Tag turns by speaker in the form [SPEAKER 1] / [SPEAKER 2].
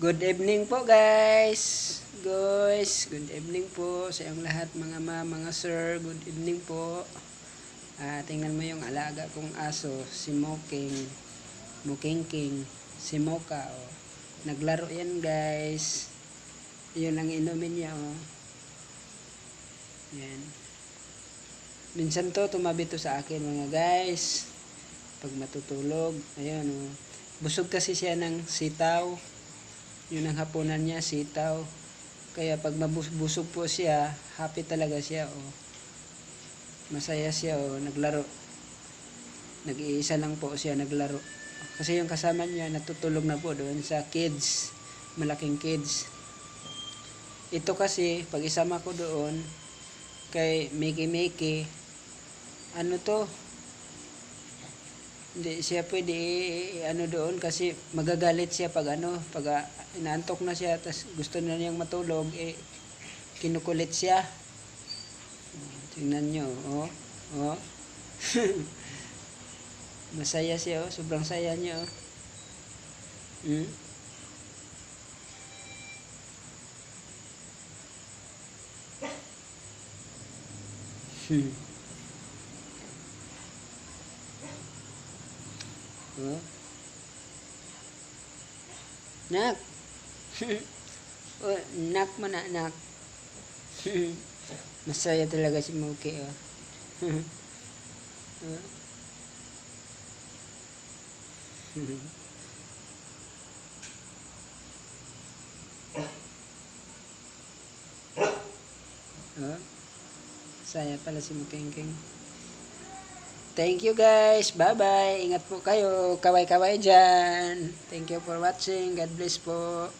[SPEAKER 1] Good evening po guys. Good evening po sa iyong lahat mga mga sir. Good evening po. Tingnan mo yung alaga kong aso, si Mukingking, si Mocha. Oh. Naglaro yan guys. Yun ang inumin niya. Oh. Yan. Minsan to tumabi to sa akin mga guys. Pag matutulog. Ayun oh. Busog kasi siya ng sitaw. Yun ang hapunan niya, sitaw. Kaya pag mabusog po siya, happy talaga siya. Oh. Masaya siya, oh, naglaro. Nag-iisa lang po siya naglaro. Kasi yung kasama niya natutulog na po doon sa kids, malaking kids. Ito kasi, pag isama ko doon, kay Mickey, ano to, hindi siya pwede ano doon kasi magagalit siya pag inaantok na siya tas gusto na niyang matulog kinukulit siya. Tingnan nyo, oh. Masaya siya, oh, sobrang saya niya, oh. Oh. Nak. Oh, nak mo na, nak. Masaya talaga si Muki, oh. Oh. Oh. Saya pala si Mukingking. Thank you guys. Bye-bye. Ingat po kayo. Kaway-kaway dyan. Thank you for watching. God bless po.